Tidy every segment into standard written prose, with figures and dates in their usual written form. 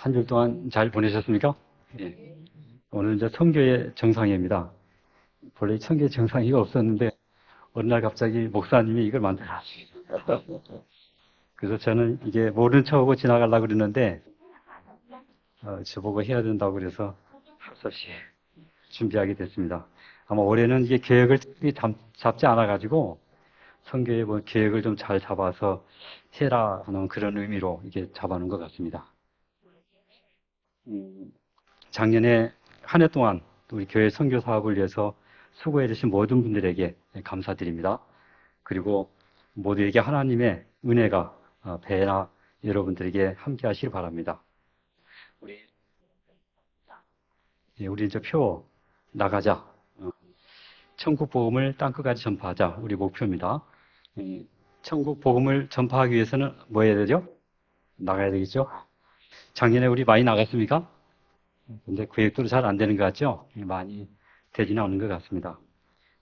한 주 동안 잘 보내셨습니까? 예. 오늘 이제 선교의 정상회입니다. 원래 선교의 정상회가 없었는데 어느 날 갑자기 목사님이 이걸 만들어놨어요. 그래서 저는 이게 모른 척하고 지나가려고 그랬는데 저보고 해야 된다고 그래서 할 수 없이 준비하게 됐습니다. 아마 올해는 이게 계획을 특별히 잡지 않아가지고 선교의 뭐 계획을 좀 잘 잡아서 해라 하는 그런 의미로 이게 잡아놓은 것 같습니다. 음, 작년에 한 해 동안 우리 교회 선교 사업을 위해서 수고해 주신 모든 분들에게 감사드립니다. 그리고 모두에게 하나님의 은혜가 배나 여러분들에게 함께 하시길 바랍니다. 우리, 우리 이제 표 나가자. 천국 복음을 땅끝까지 전파하자. 우리 목표입니다. 천국 복음을 전파하기 위해서는 뭐 해야 되죠? 나가야 되겠죠? 작년에 우리 많이 나갔습니까? 근데 계획대로 잘 안 되는 것 같죠? 많이 되지는 않는 것 같습니다.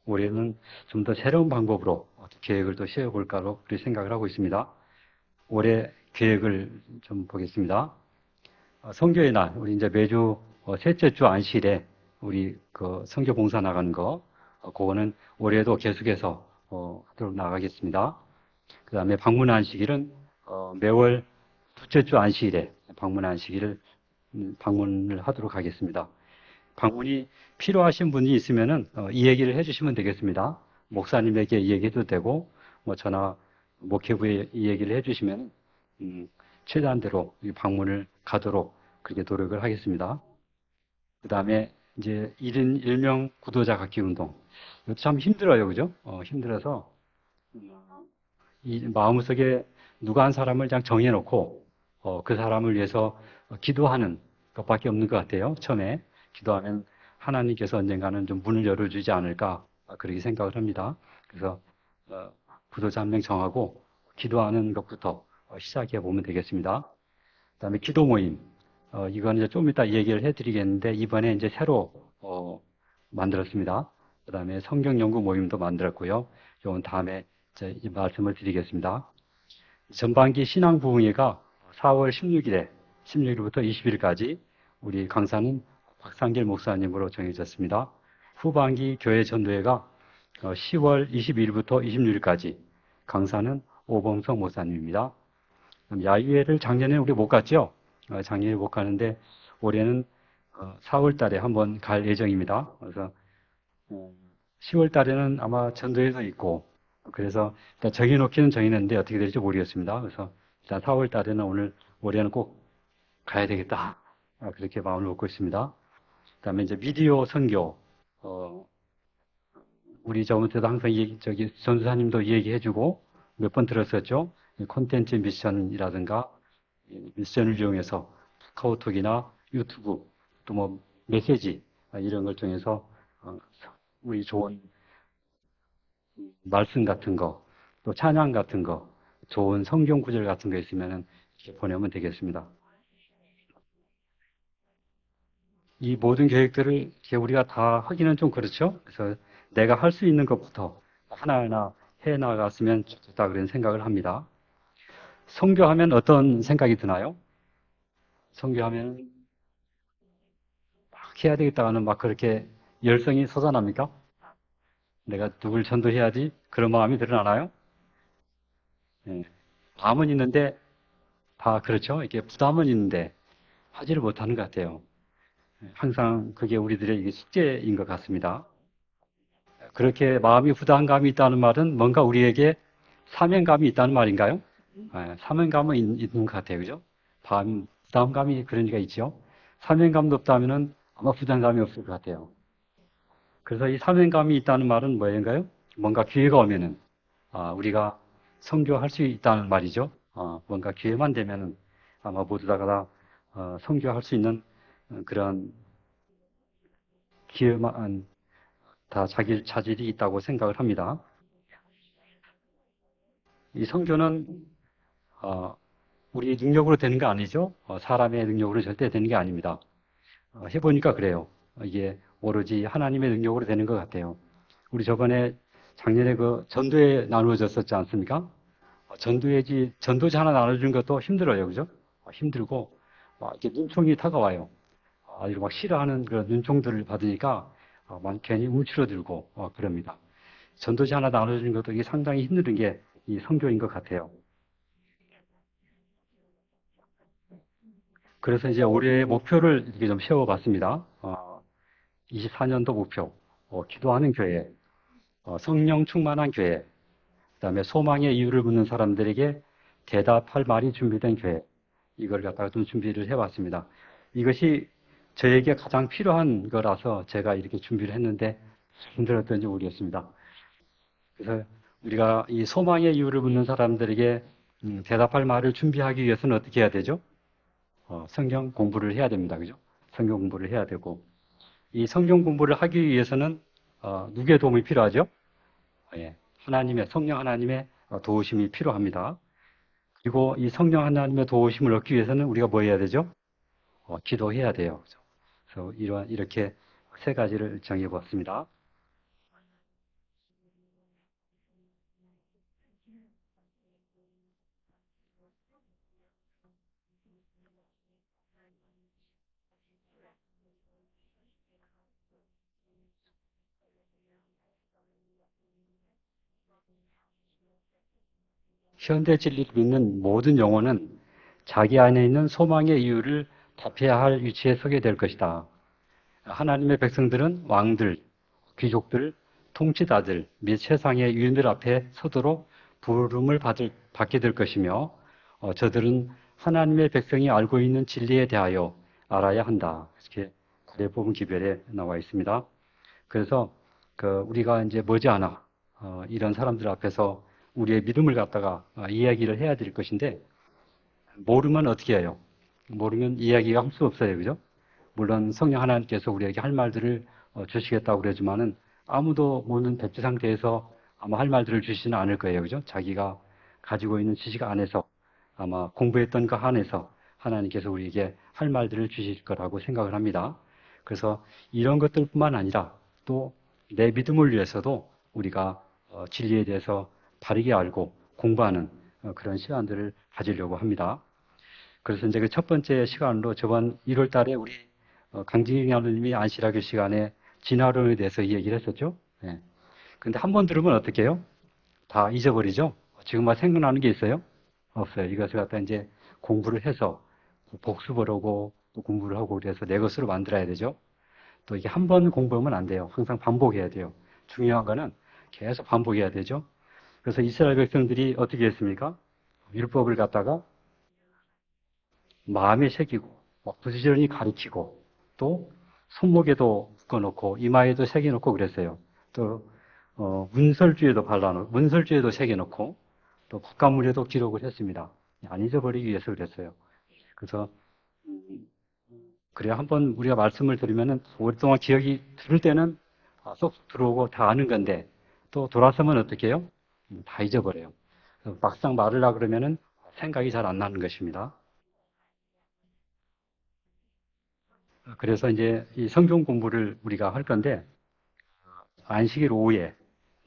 올해는 좀 더 새로운 방법으로 계획을 또 세워볼까로 그렇게 생각을 하고 있습니다. 올해 계획을 좀 보겠습니다. 선교의 날, 우리 이제 매주 셋째 주 안식일에 우리 그 선교 봉사 나가는 거, 그거는 올해도 계속해서 하도록 나가겠습니다. 그 다음에 방문 안식일은 매월 둘째 주 안식일에 방문 안식일을 방문을 하도록 하겠습니다. 방문이 필요하신 분이 있으면은 이 얘기를 해주시면 되겠습니다. 목사님에게 이 얘기해도 되고, 뭐 저나 목회부에 이 얘기를 해주시면 최대한대로 이 방문을 가도록 그렇게 노력을 하겠습니다. 그 다음에 이제 1인 1명 구도자 갖기 운동. 이것도 참 힘들어요, 그죠? 힘들어서 이 마음속에 누가 한 사람을 그냥 정해놓고 그 사람을 위해서 기도하는 것밖에 없는 것 같아요. 처음에 기도하면 하나님께서 언젠가는 좀 문을 열어주지 않을까 그렇게 생각을 합니다. 그래서 구도자 한 명 정하고 기도하는 것부터 시작해 보면 되겠습니다. 그다음에 기도 모임. 이거는 이제 좀 이따 얘기를 해드리겠는데 이번에 이제 새로 만들었습니다. 그다음에 성경 연구 모임도 만들었고요. 이건 다음에 이제 말씀을 드리겠습니다. 전반기 신앙 부흥회가 4월 16일부터 20일까지 우리 강사는 박상길 목사님으로 정해졌습니다. 후반기 교회 전도회가 10월 22일부터 26일까지 강사는 오범석 목사님입니다. 야유회를 작년에 우리 못 갔죠? 작년에 못 가는데 올해는 4월 달에 한번 갈 예정입니다. 그래서 10월 달에는 아마 전도회도 있고 그래서 일단 정해놓기는 정해놨는데 어떻게 될지 모르겠습니다. 그래서 일단 4월 달에는 올해는 꼭 가야 되겠다. 그렇게 마음을 먹고 있습니다. 그다음에 이제 미디어 선교, 우리 저번 때도 항상 저기 전수사님도 얘기해주고 몇 번 들었었죠. 콘텐츠 미션이라든가 미션을 이용해서 카카오톡이나 유튜브 또 뭐 메시지 이런 걸 통해서 우리 좋은 말씀 같은 거, 또 찬양 같은 거, 좋은 성경 구절 같은 거 있으면 이렇게 보내면 되겠습니다. 이 모든 계획들을 이렇게 우리가 다 하기는 좀 그렇죠. 그래서 내가 할 수 있는 것부터 하나하나 해 나갔으면 좋겠다 그런 생각을 합니다. 선교하면 어떤 생각이 드나요? 선교하면 막 해야 되겠다 하는 막 그렇게 열성이 솟아납니까? 내가 누굴 전도해야지 그런 마음이 드러나나요? 예. 마음은 있는데 다 그렇죠. 이게 부담은 있는데 하지를 못하는 것 같아요. 항상 그게 우리들의 이게 숙제인 것 같습니다. 그렇게 마음이 부담감이 있다는 말은 뭔가 우리에게 사명감이 있다는 말인가요? 사명감은 있는 것 같아요. 그죠? 부담감이 그런 리가 있죠. 사명감도 없다면 아마 부담감이 없을 것 같아요. 그래서 이 사명감이 있다는 말은 뭐인가요? 뭔가 기회가 오면은, 우리가 선교할 수 있다는 말이죠. 뭔가 기회만 되면은 아마 모두 다가 선교할 수 있는 그런 기회만 다 자기 자질이 있다고 생각을 합니다. 이 선교는 우리 능력으로 되는 거 아니죠? 사람의 능력으로 절대 되는 게 아닙니다. 해보니까 그래요. 이게 오로지 하나님의 능력으로 되는 것 같아요. 우리 저번에 작년에 그 전도회 나누어졌었지 않습니까? 전도자 하나 나눠주는 것도 힘들어요. 그죠? 힘들고, 막 이렇게 눈총이 다가와요. 아주 막 싫어하는 그런 눈총들을 받으니까 막 괜히 움츠러들고 그럽니다. 전도지 하나 나눠주는 것도 이게 상당히 힘든 게 이 성교인 것 같아요. 그래서 이제 올해 목표를 이렇게 좀 세워봤습니다. 24년도 목표, 기도하는 교회, 성령 충만한 교회, 그다음에 소망의 이유를 묻는 사람들에게 대답할 말이 준비된 교회, 이걸 갖다가 좀 준비를 해봤습니다. 이것이 저에게 가장 필요한 거라서 제가 이렇게 준비를 했는데 힘들었던지 모르겠습니다. 그래서 우리가 이 소망의 이유를 묻는 사람들에게 대답할 말을 준비하기 위해서는 어떻게 해야 되죠? 성경 공부를 해야 됩니다. 그죠? 성경 공부를 해야 되고, 이 성경 공부를 하기 위해서는 누구의 도움이 필요하죠? 예, 하나님의, 성령 하나님의 도우심이 필요합니다. 그리고 이 성령 하나님의 도우심을 얻기 위해서는 우리가 뭐 해야 되죠? 기도해야 돼요. 그래서 이렇게 세 가지를 정해 보았습니다. 현대 진리를 믿는 모든 영혼은 자기 안에 있는 소망의 이유를 답해야 할 위치에 서게 될 것이다. 하나님의 백성들은 왕들, 귀족들, 통치자들 및 세상의 유인들 앞에 서도록 부름을 받게 될 것이며 저들은 하나님의 백성이 알고 있는 진리에 대하여 알아야 한다. 이렇게 구레복음 기별에 나와 있습니다. 그래서 우리가 이제 머지않아 이런 사람들 앞에서 우리의 믿음을 갖다가 이야기를 해야 될 것인데 모르면 어떻게 해요? 모르면 이야기가 할 수 없어요. 그죠? 물론 성령 하나님께서 우리에게 할 말들을 주시겠다고 그러지만은 아무도 모르는 백지 상태에서 아마 할 말들을 주시지는 않을 거예요. 그죠? 자기가 가지고 있는 지식 안에서 아마 공부했던 것 안에서 하나님께서 우리에게 할 말들을 주실 거라고 생각을 합니다. 그래서 이런 것들뿐만 아니라 또 내 믿음을 위해서도 우리가 진리에 대해서 바르게 알고 공부하는 그런 시간들을 가지려고 합니다. 그래서 이제 그 첫 번째 시간으로 저번 1월 달에 우리 강진희 교수님이 안시라교 시간에 진화론에 대해서 얘기를 했었죠. 예. 근데 한 번 들으면 어떻게 해요? 다 잊어버리죠? 지금 막 생각나는 게 있어요? 없어요. 이것을 갖다 이제 공부를 해서 복습을 하고 또 공부를 하고 그래서 내 것으로 만들어야 되죠. 또 이게 한 번 공부하면 안 돼요. 항상 반복해야 돼요. 중요한 거는 계속 반복해야 되죠. 그래서 이스라엘 백성들이 어떻게 했습니까? 율법을 갖다가 마음에 새기고 부지런히 가리키고 또 손목에도 묶어놓고 이마에도 새겨놓고 그랬어요. 또 문설주에도 발라놓고 문설주에도 새겨놓고 또 국가문에도 기록을 했습니다. 안 잊어버리기 위해서 그랬어요. 그래서 그래야 한번 우리가 말씀을 들으면은 오랫동안 기억이 들을 때는 쏙 들어오고 다 아는 건데 또 돌아서면 어떻게 해요? 다 잊어버려요. 막상 말을 하려 그러면은 생각이 잘 안 나는 것입니다. 그래서 이제 이 성경 공부를 우리가 할 건데 안식일 오후에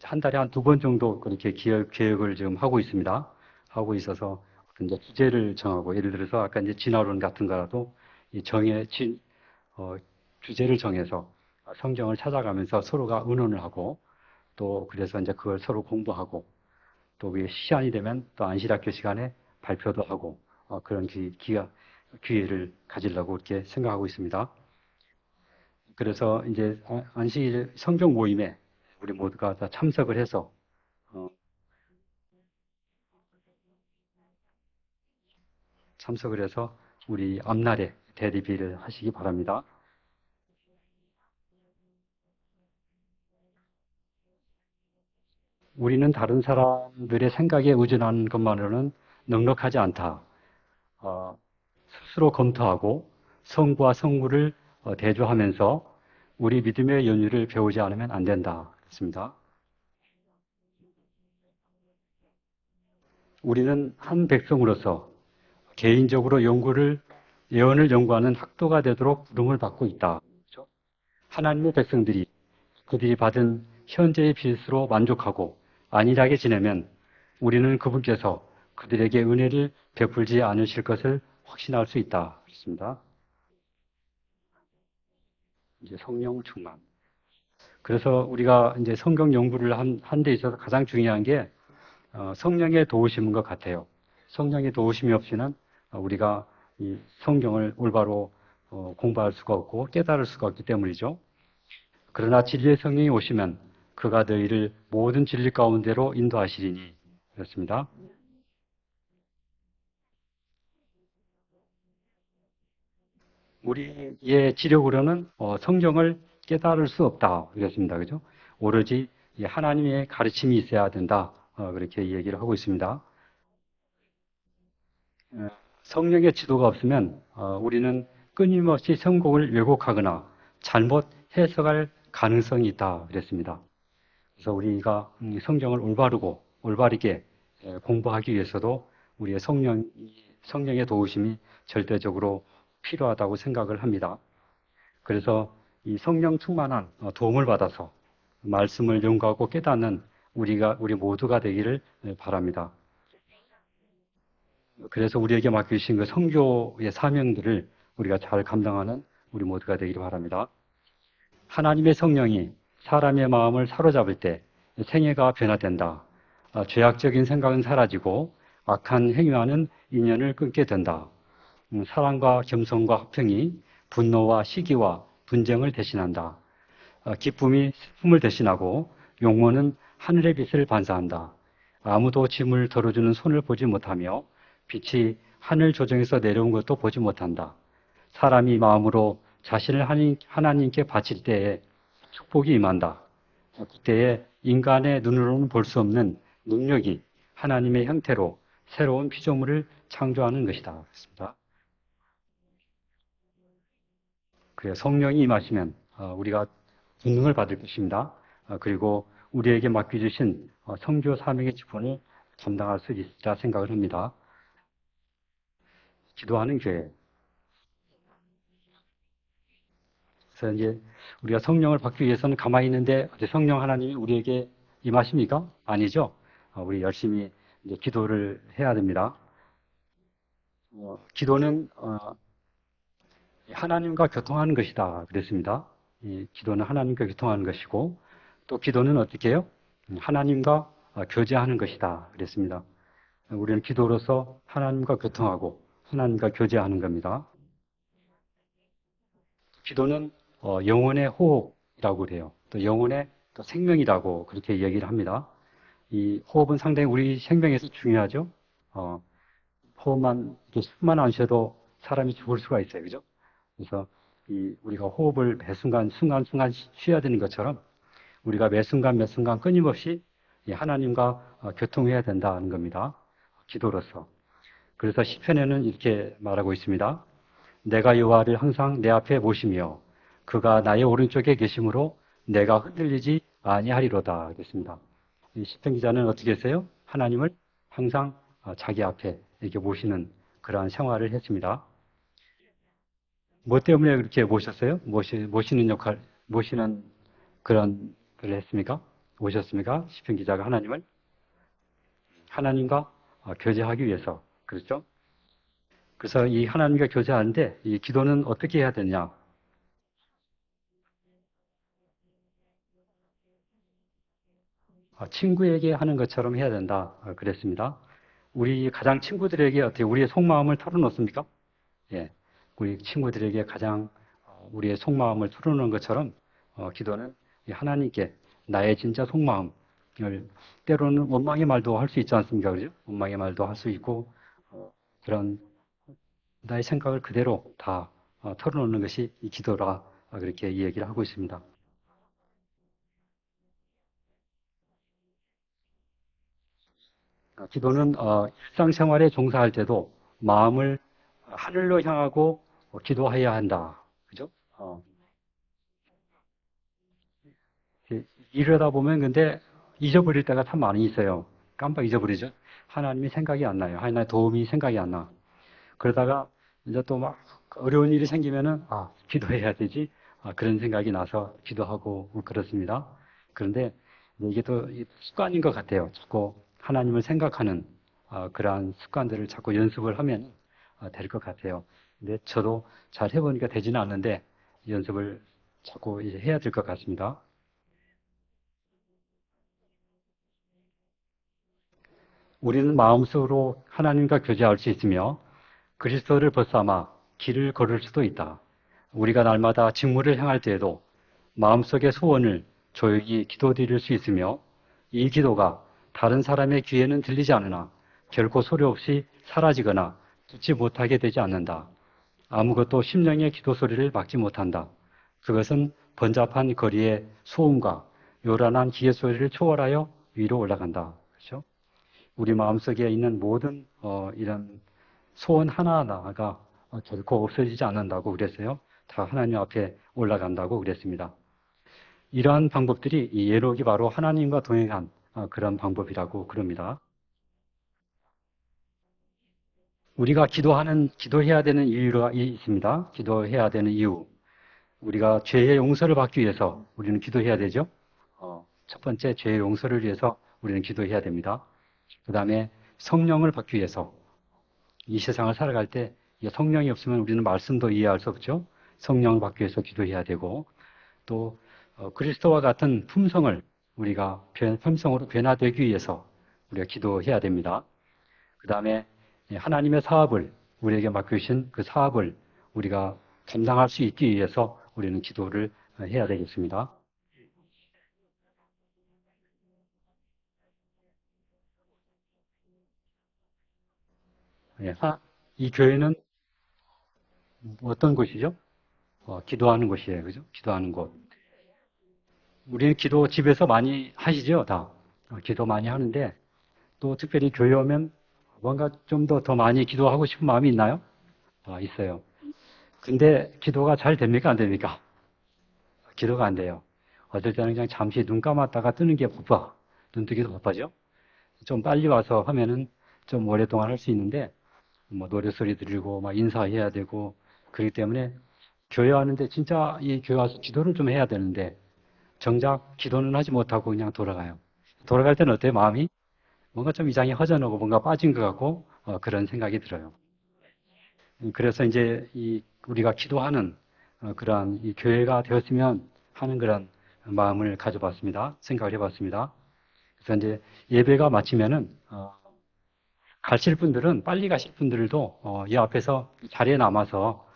한 달에 한 두 번 정도 그렇게 계획을 지금 하고 있습니다. 하고 있어서 이제 주제를 정하고 예를 들어서 아까 이제 진화론 같은 거라도 이 어, 주제를 정해서 성경을 찾아가면서 서로가 의논을 하고 또 그래서 이제 그걸 서로 공부하고 또 그게 시간이 되면 또 안식학교 시간에 발표도 하고 그런 기회를 가지려고 이렇게 생각하고 있습니다. 그래서 이제 안식일 성경 모임에 우리 모두가 다 참석을 해서 어, 참석을 해서 우리 앞날에 대리비를 하시기 바랍니다. 우리는 다른 사람들의 생각에 의존하는 것만으로는 넉넉하지 않다. 어, 스스로 검토하고 성과 성물을 대조하면서 우리 믿음의 연유를 배우지 않으면 안 된다. 그렇습니다. 우리는 한 백성으로서 개인적으로 예언을 연구하는 학도가 되도록 부름을 받고 있다. 그렇죠? 하나님의 백성들이 그들이 받은 현재의 빌수로 만족하고 안일하게 지내면 우리는 그분께서 그들에게 은혜를 베풀지 않으실 것을 확신할 수 있다. 그렇습니다. 이제 성령 충만. 그래서 우리가 이제 성경 연구를 한 데 있어서 가장 중요한 게 성령의 도우심인 것 같아요. 성령의 도우심이 없이는 우리가 이 성경을 올바로 공부할 수가 없고 깨달을 수가 없기 때문이죠. 그러나 진리의 성령이 오시면 그가 너희를 모든 진리 가운데로 인도하시리니 그렇습니다. 우리의 지력으로는 성경을 깨달을 수 없다 그랬습니다. 그죠? 오로지 하나님의 가르침이 있어야 된다. 그렇게 얘기를 하고 있습니다. 성령의 지도가 없으면 우리는 끊임없이 성경을 왜곡하거나 잘못 해석할 가능성이 있다 그랬습니다. 그래서 우리가 성경을 올바르게 공부하기 위해서도 우리의 성령의 도우심이 절대적으로 필요하다고 생각을 합니다. 그래서 이 성령 충만한 도움을 받아서 말씀을 연구하고 깨닫는 우리 모두가 되기를 바랍니다. 그래서 우리에게 맡기신 그 선교의 사명들을 우리가 잘 감당하는 우리 모두가 되기를 바랍니다. 하나님의 성령이 사람의 마음을 사로잡을 때 생애가 변화된다. 죄악적인 생각은 사라지고 악한 행위와는 인연을 끊게 된다. 사랑과 겸손과 화평이 분노와 시기와 분쟁을 대신한다. 기쁨이 슬픔을 대신하고 용모는 하늘의 빛을 반사한다. 아무도 짐을 덜어주는 손을 보지 못하며 빛이 하늘 조정에서 내려온 것도 보지 못한다. 사람이 마음으로 자신을 하나님께 바칠 때에 축복이 임한다. 그때에 인간의 눈으로는 볼 수 없는 능력이 하나님의 형태로 새로운 피조물을 창조하는 것이다. 그렇습니다. 그래서 성령이 임하시면 우리가 권능을 받을 것입니다. 그리고 우리에게 맡겨주신 선교 사명의 직분을 감당할 수 있으리라 생각을 합니다. 기도하는 교회. 그래서 이제 우리가 성령을 받기 위해서는 가만히 있는데 성령 하나님이 우리에게 임하십니까? 아니죠. 우리 열심히 이제 기도를 해야 됩니다. 기도는 하나님과 교통하는 것이다 그랬습니다. 이 기도는 하나님과 교통하는 것이고 또 기도는 어떻게 해요? 하나님과 교제하는 것이다 그랬습니다. 우리는 기도로서 하나님과 교통하고 하나님과 교제하는 겁니다. 기도는 영혼의 호흡이라고 그래요. 또 영혼의 또 생명이라고 그렇게 얘기를 합니다. 이 호흡은 상당히 우리 생명에서 중요하죠. 호흡만 이렇게 숨만 안 쉬어도 사람이 죽을 수가 있어요, 그죠? 그래서 우리가 호흡을 매 순간 쉬어야 되는 것처럼 우리가 매 순간 끊임없이 하나님과 교통해야 된다는 겁니다. 기도로서. 그래서 시편에는 이렇게 말하고 있습니다. 내가 여호와를 항상 내 앞에 모시며 그가 나의 오른쪽에 계심으로 내가 흔들리지 아니하리로다 그랬습니다. 이 시편 기자는 어떻게 했어요? 하나님을 항상 자기 앞에 이렇게 모시는 그러한 생활을 했습니다. 뭐 때문에 그렇게 모셨어요? 모시는 모시는 그런 걸 했습니까? 모셨습니까? 시편 기자가 하나님과 교제하기 위해서. 그렇죠? 그래서 이 하나님과 교제하는데 이 기도는 어떻게 해야 되냐? 친구에게 하는 것처럼 해야 된다. 그랬습니다. 우리 가장 친구들에게 어떻게 우리의 속마음을 털어놓습니까? 예. 우리 친구들에게 가장 우리의 속마음을 털어놓는 것처럼 기도는 하나님께 나의 진짜 속마음을 때로는 원망의 말도 할 수 있지 않습니까? 그죠? 원망의 말도 할 수 있고 그런 나의 생각을 그대로 다 털어놓는 것이 이 기도라 그렇게 이야기를 하고 있습니다. 기도는 일상생활에 종사할 때도 마음을 하늘로 향하고 기도해야 한다. 그죠? 이러다 보면 근데 잊어버릴 때가 참 많이 있어요. 깜빡 잊어버리죠. 하나님이 생각이 안 나요. 하나님의 도움이 생각이 안 나. 그러다가 이제 또 막 어려운 일이 생기면은 기도해야 되지. 그런 생각이 나서 기도하고 그렇습니다. 그런데 이게 또 습관인 것 같아요. 자꾸 하나님을 생각하는 그러한 습관들을 자꾸 연습을 하면 될 것 같아요. 근데 저도 잘 해보니까 되지는 않는데 연습을 자꾸 이제 해야 될 것 같습니다. 우리는 마음속으로 하나님과 교제할 수 있으며 그리스도를 벗삼아 길을 걸을 수도 있다. 우리가 날마다 직무를 행할 때에도 마음속의 소원을 조용히 기도드릴 수 있으며 이 기도가 다른 사람의 귀에는 들리지 않으나 결코 소리 없이 사라지거나 듣지 못하게 되지 않는다. 아무것도 심령의 기도 소리를 막지 못한다. 그것은 번잡한 거리의 소음과 요란한 기의 소리를 초월하여 위로 올라간다. 그렇죠? 우리 마음속에 있는 모든 이런 소원 하나하나가 결코 없어지지 않는다고 그랬어요. 다 하나님 앞에 올라간다고 그랬습니다. 이러한 방법들이 이 예록이 바로 하나님과 동행한 그런 방법이라고 그럽니다. 우리가 기도해야 되는 이유가 있습니다. 기도해야 되는 이유. 우리가 죄의 용서를 받기 위해서 우리는 기도해야 되죠. 첫 번째, 죄의 용서를 위해서 우리는 기도해야 됩니다. 그 다음에 성령을 받기 위해서 이 세상을 살아갈 때 성령이 없으면 우리는 말씀도 이해할 수 없죠. 성령을 받기 위해서 기도해야 되고 또 그리스도와 같은 품성을 우리가 품성으로 변화되기 위해서 우리가 기도해야 됩니다. 그 다음에 하나님의 사업을 우리에게 맡기신 그 사업을 우리가 감당할 수 있기 위해서 우리는 기도를 해야 되겠습니다. 예, 이 교회는 어떤 곳이죠? 기도하는 곳이에요. 그죠? 기도하는 곳. 우리는 기도 집에서 많이 하시죠? 다. 기도 많이 하는데 또 특별히 교회 오면 뭔가 좀 더 많이 기도하고 싶은 마음이 있나요? 있어요. 근데 기도가 잘 됩니까? 안 됩니까? 기도가 안 돼요. 어떨 때는 그냥 잠시 눈 감았다가 뜨는 게 바빠. 눈 뜨기도 바빠죠? 좀 빨리 와서 하면은 좀 오랫동안 할 수 있는데, 뭐 노래소리 들리고, 막 인사해야 되고, 그렇기 때문에 교회 하는데 진짜 이 교회 와서 기도를 좀 해야 되는데, 정작 기도는 하지 못하고 그냥 돌아가요. 돌아갈 때는 어때요? 마음이? 뭔가 좀 이상이 허전하고 뭔가 빠진 것 같고, 그런 생각이 들어요. 그래서 이제 우리가 기도하는 그러한 이 교회가 되었으면 하는 그런 마음을 가져봤습니다. 생각을 해봤습니다. 그래서 이제 예배가 마치면은 가실 분들은 빨리 가실 분들도 이 앞에서 자리에 남아서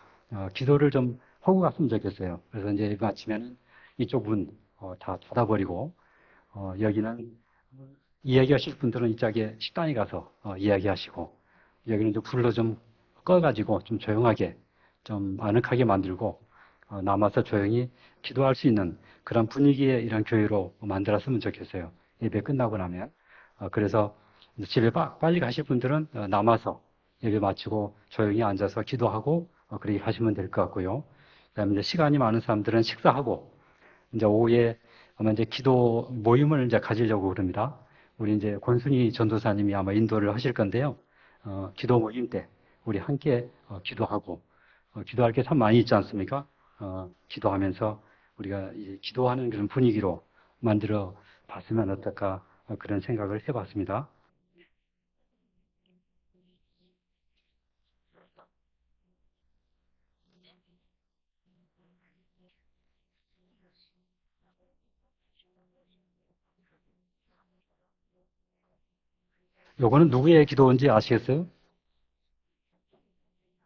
기도를 좀 하고 갔으면 좋겠어요. 그래서 이제 예배 마치면은 이쪽 문 다 닫아버리고 여기는 이야기하실 분들은 이쪽에 식당에 가서 이야기하시고 여기는 좀 불로 좀 꺼가지고 좀 조용하게 좀 아늑하게 만들고 남아서 조용히 기도할 수 있는 그런 분위기의 이런 교회로 만들었으면 좋겠어요. 예배 끝나고 나면. 그래서 집에 빨리 가실 분들은 남아서 예배 마치고 조용히 앉아서 기도하고 그렇게 하시면 될 것 같고요. 그다음에 이제 시간이 많은 사람들은 식사하고 이제 오후에 아마 이제 기도 모임을 이제 가지려고 그럽니다. 우리 이제 권순희 전도사님이 아마 인도를 하실 건데요. 기도 모임 때 우리 함께 기도하고 기도할 게 참 많이 있지 않습니까? 기도하면서 우리가 이제 기도하는 그런 분위기로 만들어 봤으면 어떨까 그런 생각을 해봤습니다. 요거는 누구의 기도인지 아시겠어요?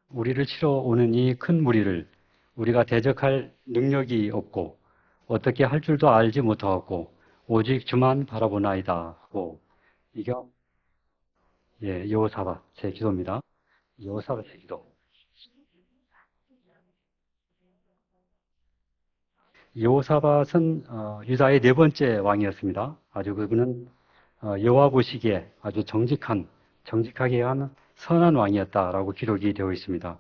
우리를 치러 오는 이 큰 무리를 우리가 대적할 능력이 없고 어떻게 할 줄도 알지 못하고 오직 주만 바라보나이다 하고 이게 여호사밧 제 기도입니다. 여호사밧의 기도. 여호사밧은 유다의 네 번째 왕이었습니다. 아주 그분은 여호와 보시기에 아주 정직하게 한 선한 왕이었다라고 기록이 되어 있습니다.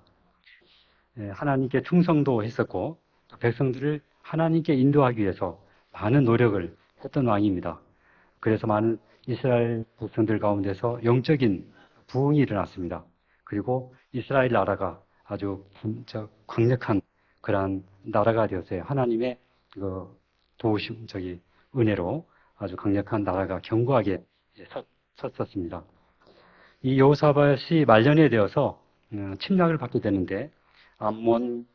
하나님께 충성도 했었고 또 백성들을 하나님께 인도하기 위해서 많은 노력을 했던 왕입니다. 그래서 많은 이스라엘 백성들 가운데서 영적인 부흥이 일어났습니다. 그리고 이스라엘 나라가 아주 강력한 그러한 나라가 되었어요. 하나님의 그 도우심, 은혜로 아주 강력한 나라가 견고하게 섰었습니다. 이 여호사밧이 말년에 되어서 침략을 받게 되는데 암몬,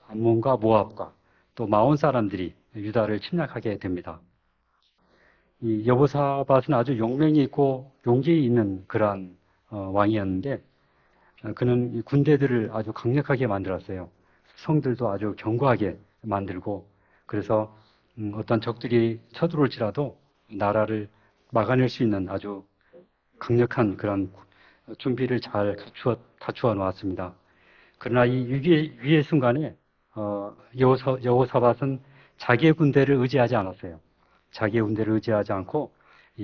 암몬과 모압과 또 마온 사람들이 유다를 침략하게 됩니다. 이 여호사밧은 아주 용맹이 있고 용기 있는 그러한 왕이었는데 그는 군대들을 아주 강력하게 만들었어요. 성들도 아주 견고하게 만들고 그래서 어떤 적들이 쳐들어올지라도 나라를 막아낼 수 있는 아주 강력한 그런 준비를 잘 갖추어 놓았습니다. 그러나 이 위기의 순간에 여호사밧은 자기의 군대를 의지하지 않았어요. 자기의 군대를 의지하지 않고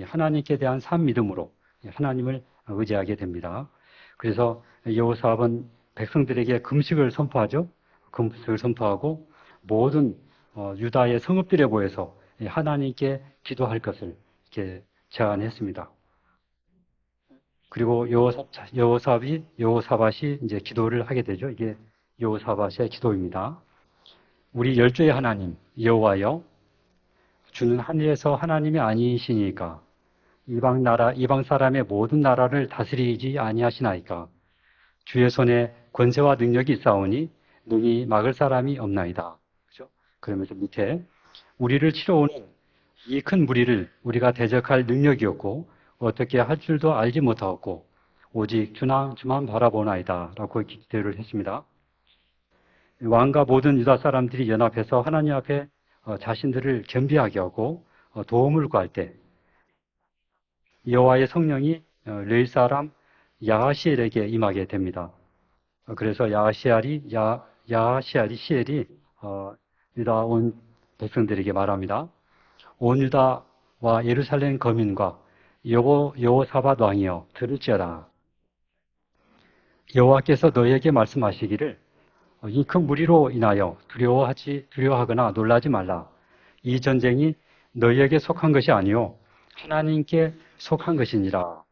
하나님께 대한 산 믿음으로 하나님을 의지하게 됩니다. 그래서 여호사밧은 백성들에게 금식을 선포하죠. 금식을 선포하고 모든 유다의 성읍들에 모여서 하나님께 기도할 것을 이렇게 제안했습니다. 그리고 여호사밧이 이제 기도를 하게 되죠. 이게 여호사밧의 기도입니다. 우리 열조의 하나님 여호와여, 주는 하늘에서 하나님이 아니시니까 이방 사람의 모든 나라를 다스리지 아니하시나이까. 주의 손에 권세와 능력이 있사오니 능히 막을 사람이 없나이다. 그죠? 그러면서 밑에 우리를 치러오는 이 큰 무리를 우리가 대적할 능력이 없고 어떻게 할 줄도 알지 못하였고 오직 주만 바라보나이다 라고 기도를 했습니다. 왕과 모든 유다 사람들이 연합해서 하나님 앞에 자신들을 겸비하게 하고 도움을 구할 때 여호와의 성령이 레위 사람 야하시엘에게 임하게 됩니다. 그래서 야하시엘이 유다 온 백성들에게 말합니다. 온 유다와 예루살렘 거민과 여호사밧 왕이여 들을지어다. 여호와께서 너희에게 말씀하시기를 이 큰 무리로 인하여 두려워하거나 놀라지 말라. 이 전쟁이 너희에게 속한 것이 아니요 하나님께 속한 것이니라.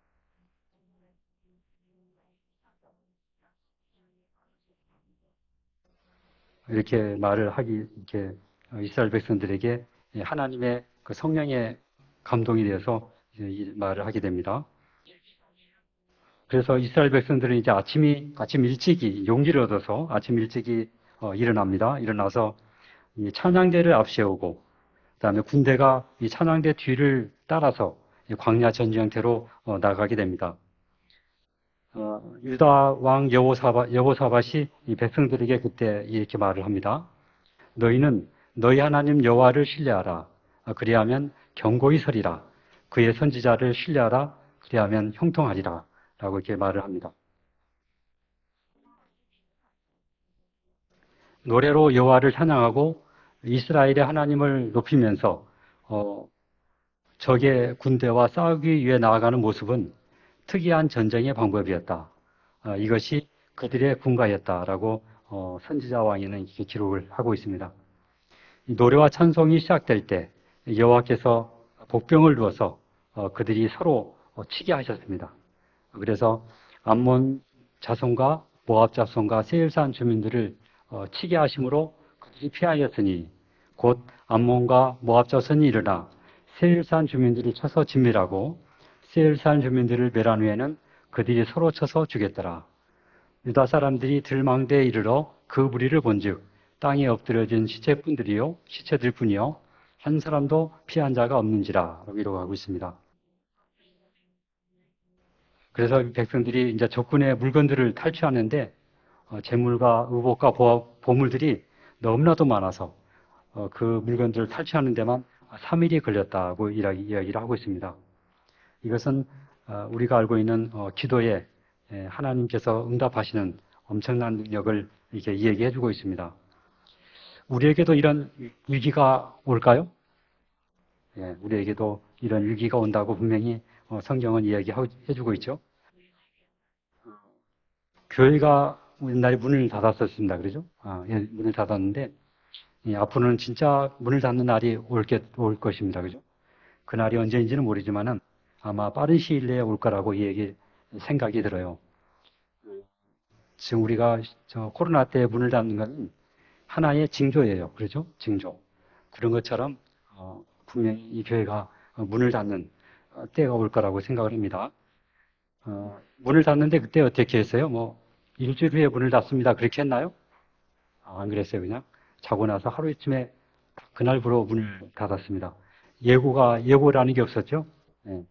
이렇게 이렇게 이스라엘 백성들에게 하나님의 그 성령의 감동이 되어서 이 말을 하게 됩니다. 그래서 이스라엘 백성들은 이제 아침 일찍이 용기를 얻어서 아침 일찍이 일어납니다. 일어나서 이 찬양대를 앞세우고 그다음에 군대가 이 찬양대 뒤를 따라서 광야 전쟁터로 나가게 됩니다. 유다 왕 여호사밧이 이 백성들에게 그때 이렇게 말을 합니다. 너희는 너희 하나님 여호와를 신뢰하라. 그리하면 견고히 서리라. 그의 선지자를 신뢰하라. 그리하면 형통하리라. 라고 이렇게 말을 합니다. 노래로 여호와를 찬양하고 이스라엘의 하나님을 높이면서 적의 군대와 싸우기 위해 나아가는 모습은 특이한 전쟁의 방법이었다. 이것이 그들의 군가였다라고 선지자 왕에는 이렇게 기록을 하고 있습니다. 노래와 찬송이 시작될 때 여호와께서 복병을 두어서 그들이 서로 치게 하셨습니다. 그래서 암몬 자손과 모압 자손과 세일산 주민들을 치게 하심으로 그들이 피하였으니 곧 암몬과 모압 자손이 일어나 세일산 주민들을 쳐서 진멸하고 세일산 주민들을 멸한 후에는 그들이 서로 쳐서 죽였더라. 유다 사람들이 들망대에 이르러 그 무리를 본즉 땅에 엎드려진 시체들 뿐이요 한 사람도 피한 자가 없는지라 기록하고 있습니다. 그래서 백성들이 이제 적군의 물건들을 탈취하는데 재물과 의복과 보물들이 너무나도 많아서 그 물건들을 탈취하는 데만 3일이 걸렸다고 이야기를 하고 있습니다. 이것은 우리가 알고 있는 기도에 하나님께서 응답하시는 엄청난 능력을 이렇게 이야기해 주고 있습니다. 우리에게도 이런 위기가 올까요? 예, 우리에게도 이런 위기가 온다고 분명히 성경은 이야기해 주고 있죠. 교회가 옛날에 문을 닫았었습니다. 그러죠? 예, 문을 닫았는데 앞으로는 진짜 문을 닫는 날이 올 것입니다. 그죠? 그 날이 언제인지는 모르지만은 아마 빠른 시일 내에 올 거라고 생각이 들어요. 지금 우리가 코로나 때 문을 닫는 건 하나의 징조예요. 그렇죠? 징조. 그런 것처럼 분명히 이 교회가 문을 닫는 때가 올 거라고 생각을 합니다. 문을 닫는데 그때 어떻게 했어요? 일주일 후에 문을 닫습니다. 그렇게 했나요? 안 그랬어요, 그냥. 자고 나서 하루 이쯤에 그날부로 문을 닫았습니다. 예고라는 게 없었죠? 예.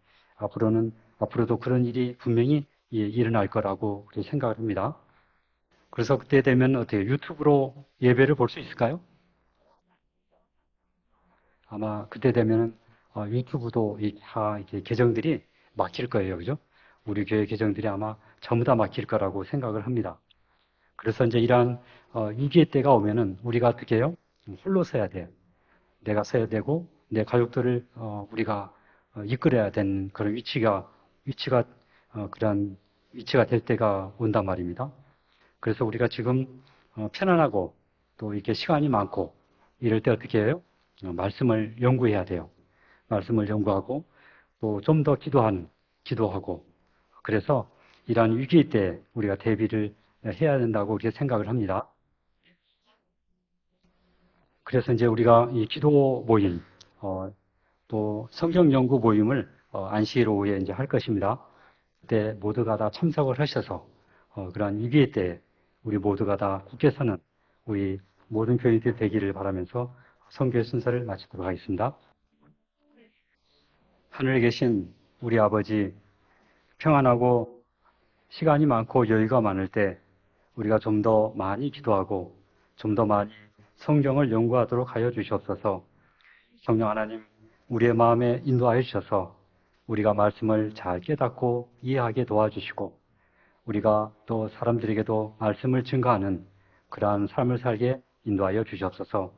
앞으로도 그런 일이 분명히 일어날 거라고 그렇게 생각을 합니다. 그래서 그때 되면 어떻게 유튜브로 예배를 볼 수 있을까요? 아마 그때 되면은 유튜브도 다 이렇게 계정들이 막힐 거예요, 그죠? 우리 교회 계정들이 아마 전부 다 막힐 거라고 생각을 합니다. 그래서 이제 이러한 위기의 때가 오면은 우리가 어떻게 해요? 홀로 서야 돼요. 내가 서야 되고 내 가족들을 우리가 이끌어야 되는 그런 위치가 그런 위치가 될 때가 온단 말입니다. 그래서 우리가 지금 편안하고 또 이렇게 시간이 많고 이럴 때 어떻게 해요? 말씀을 연구해야 돼요. 말씀을 연구하고 또 좀 더 기도하고 그래서 이러한 위기 때 우리가 대비를 해야 된다고 그렇게 생각을 합니다. 그래서 이제 우리가 이 기도 모임, 또 성경 연구 모임을 안식일 오후에 이제 할 것입니다. 그때 모두가 다 참석을 하셔서 그러한 위기의 때 우리 모두가 다 굳게 서는 우리 모든 교인들 되기를 바라면서 선교의 순서를 마치도록 하겠습니다. 하늘에 계신 우리 아버지, 평안하고 시간이 많고 여유가 많을 때 우리가 좀 더 많이 기도하고 좀 더 많이 성경을 연구하도록 하여 주시옵소서. 성령 하나님, 우리의 마음에 인도하여 주셔서 우리가 말씀을 잘 깨닫고 이해하게 도와주시고 우리가 또 사람들에게도 말씀을 증거하는 그러한 삶을 살게 인도하여 주시옵소서.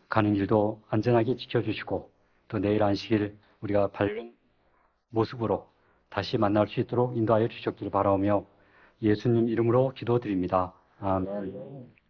가는 길도 안전하게 지켜주시고 또 내일 안식일 우리가 밝은 모습으로 다시 만날 수 있도록 인도하여 주셨기를 바라오며 예수님 이름으로 기도드립니다. 아멘.